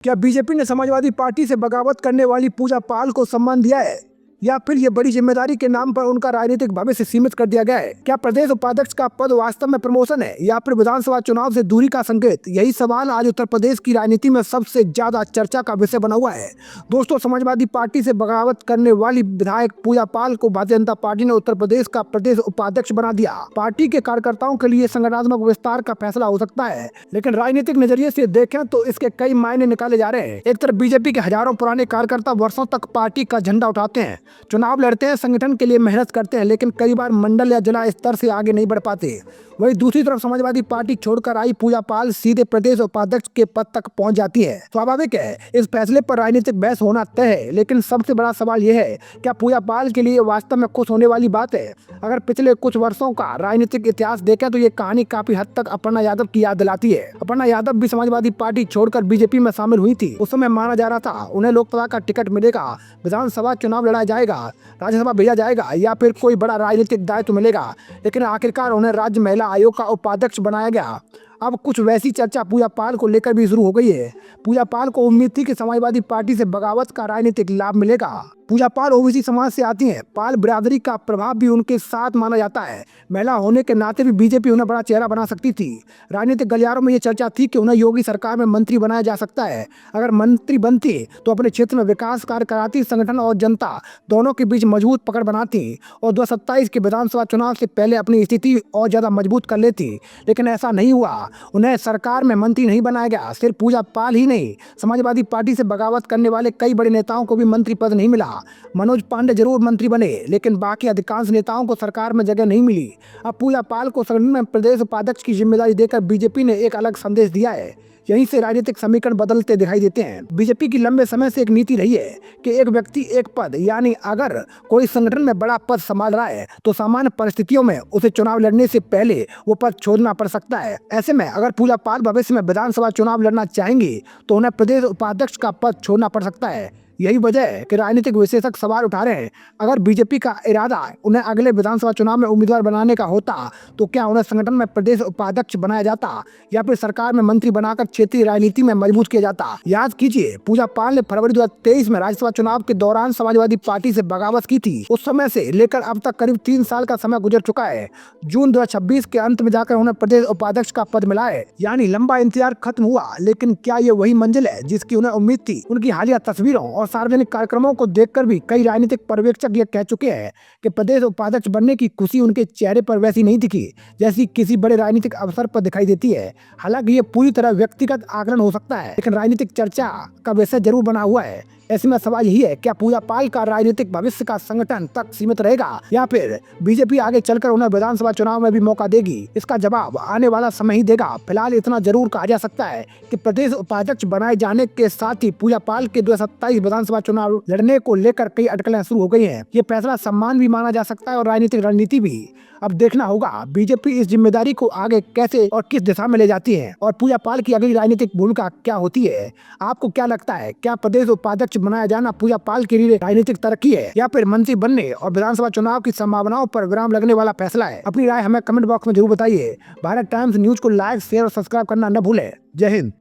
क्या बीजेपी ने समाजवादी पार्टी से बगावत करने वाली पूजा पाल को सम्मान दिया है या फिर ये बड़ी जिम्मेदारी के नाम पर उनका राजनीतिक भविष्य सीमित कर दिया गया है? क्या प्रदेश उपाध्यक्ष का पद वास्तव में प्रमोशन है या फिर विधानसभा चुनाव से दूरी का संकेत? यही सवाल आज उत्तर प्रदेश की राजनीति में सबसे ज्यादा चर्चा का विषय बना हुआ है। दोस्तों, समाजवादी पार्टी से बगावत करने वाली विधायक पूजा पाल को भारतीय जनता पार्टी ने उत्तर प्रदेश का प्रदेश उपाध्यक्ष बना दिया। पार्टी के कार्यकर्ताओं के लिए संगठनात्मक विस्तार का फैसला हो सकता है, लेकिन राजनीतिक नजरिए से देखें तो इसके कई मायने निकाले जा रहे हैं। एक तरफ बीजेपी के हजारों पुराने कार्यकर्ता वर्षों तक पार्टी का झंडा उठाते हैं, चुनाव लड़ते हैं, संगठन के लिए मेहनत करते हैं, लेकिन कई बार मंडल या जिला स्तर से आगे नहीं बढ़ पाते। वहीं दूसरी तरफ समाजवादी पार्टी छोड़कर आई पूजा पाल सीधे प्रदेश उपाध्यक्ष के पद तक पहुंच जाती है। स्वाभाविक है, इस फैसले पर राजनीतिक बहस होना तय है, लेकिन सबसे बड़ा सवाल यह है, क्या पूजा पाल के लिए वास्तव में खुश होने वाली बात है? अगर पिछले कुछ वर्षों का राजनीतिक इतिहास देखें तो ये कहानी काफी हद तक अपर्णा यादव की याद दिलाती है। अपर्णा यादव भी समाजवादी पार्टी छोड़कर बीजेपी में शामिल हुई थी। उस समय माना जा रहा था उन्हें लोकसभा का टिकट मिलेगा, विधानसभा चुनाव लड़ा जाएगा, राज्यसभा भेजा जाएगा या फिर कोई बड़ा राजनीतिक दायित्व मिलेगा, लेकिन आखिरकार उन्हें राज्य महिला आयोग का उपाध्यक्ष बनाया गया। अब कुछ वैसी चर्चा पूजा पाल को लेकर भी शुरू हो गई है। पूजा पाल को उम्मीद थी कि समाजवादी पार्टी से बगावत का राजनीतिक लाभ मिलेगा। पूजा पाल ओबीसी समाज से आती हैं। पाल बिरादरी का प्रभाव भी उनके साथ माना जाता है। महिला होने के नाते भी बीजेपी उन्हें बड़ा चेहरा बना सकती थी। राजनीतिक गलियारों में ये चर्चा थी कि उन्हें योगी सरकार में मंत्री बनाया जा सकता है। अगर मंत्री बनती तो अपने क्षेत्र में विकास कार्य कराती, संगठन और जनता दोनों के बीच मजबूत पकड़ बनाती और 2027 के विधानसभा चुनाव से पहले अपनी स्थिति और ज्यादा मजबूत कर लेती। लेकिन ऐसा नहीं हुआ। उन्हें सरकार में मंत्री नहीं बनाया गया। सिर्फ पूजा पाल ही नहीं, समाजवादी पार्टी से बगावत करने वाले कई बड़े नेताओं को भी मंत्री पद नहीं मिला। मनोज पांडे जरूर मंत्री बने, लेकिन बाकी अधिकांश नेताओं को सरकार में जगह नहीं मिली। अब पूजा पाल को संगठन में प्रदेश उपाध्यक्ष की जिम्मेदारी देकर बीजेपी ने एक अलग संदेश दिया है। यहीं से राजनीतिक समीकरण बदलते दिखाई देते हैं। बीजेपी की लंबे समय से एक नीति रही है कि एक व्यक्ति एक पद, यानी अगर कोई संगठन में बड़ा पद संभाल रहा है तो सामान्य परिस्थितियों में उसे चुनाव लड़ने से पहले वो पद छोड़ना पड़ सकता है। ऐसे में अगर पूजा पाल भविष्य में विधानसभा चुनाव लड़ना चाहेंगी तो उन्हें प्रदेश उपाध्यक्ष का पद छोड़ना पड़ सकता है। यही वजह है कि राजनीतिक विश्लेषक सवाल उठा रहे हैं, अगर बीजेपी का इरादा उन्हें अगले विधानसभा चुनाव में उम्मीदवार बनाने का होता तो क्या उन्हें संगठन में प्रदेश उपाध्यक्ष बनाया जाता या फिर सरकार में मंत्री बनाकर क्षेत्रीय राजनीति में मजबूत किया जाता? याद कीजिए, पूजा पाल ने फरवरी 2023 में राज्यसभा चुनाव के दौरान समाजवादी पार्टी से बगावत की थी। उस समय से लेकर अब तक करीब 3 साल का समय गुजर चुका है। जून 2026 के अंत में जाकर उन्हें प्रदेश उपाध्यक्ष का पद मिला है, यानी लंबा इंतजार खत्म हुआ। लेकिन क्या ये वही मंजिल है जिसकी उन्हें उम्मीद थी? उनकी हालिया तस्वीरों और सार्वजनिक कार्यक्रमों को देखकर भी कई राजनीतिक पर्यवेक्षक ये कह चुके हैं कि प्रदेश उपाध्यक्ष बनने की खुशी उनके चेहरे पर वैसी नहीं दिखी जैसी किसी बड़े राजनीतिक अवसर पर दिखाई देती है। हालांकि ये पूरी तरह व्यक्तिगत आकलन हो सकता है, लेकिन राजनीतिक चर्चा का विषय जरूर बना हुआ है। ऐसे में सवाल यही है, क्या पूजा पाल का राजनीतिक भविष्य का संगठन तक सीमित रहेगा या फिर बीजेपी आगे चलकर उन्हें विधानसभा चुनाव में भी मौका देगी? इसका जवाब आने वाला समय ही देगा। फिलहाल इतना जरूर कहा जा सकता है कि प्रदेश उपाध्यक्ष बनाए जाने के साथ ही पूजा पाल के 2027 विधानसभा चुनाव लड़ने को लेकर कई अटकलें शुरू हो गई हैं। ये फैसला सम्मान भी माना जा सकता है और राजनीतिक रणनीति भी। अब देखना होगा बीजेपी इस जिम्मेदारी को आगे कैसे और किस दिशा में ले जाती है और पूजा पाल की अगली राजनीतिक भूमिका क्या होती है। आपको क्या लगता है, क्या प्रदेश उपाध्यक्ष बनाया जाना पूजा पाल के लिए राजनीतिक तरक्की है या फिर मंत्री बनने और विधानसभा चुनाव की संभावनाओं पर विराम लगने वाला फैसला है? अपनी राय हमें कमेंट बॉक्स में जरूर बताइए। भारत टाइम्स न्यूज को लाइक, शेयर और सब्सक्राइब करना न भूलें। जय हिंद।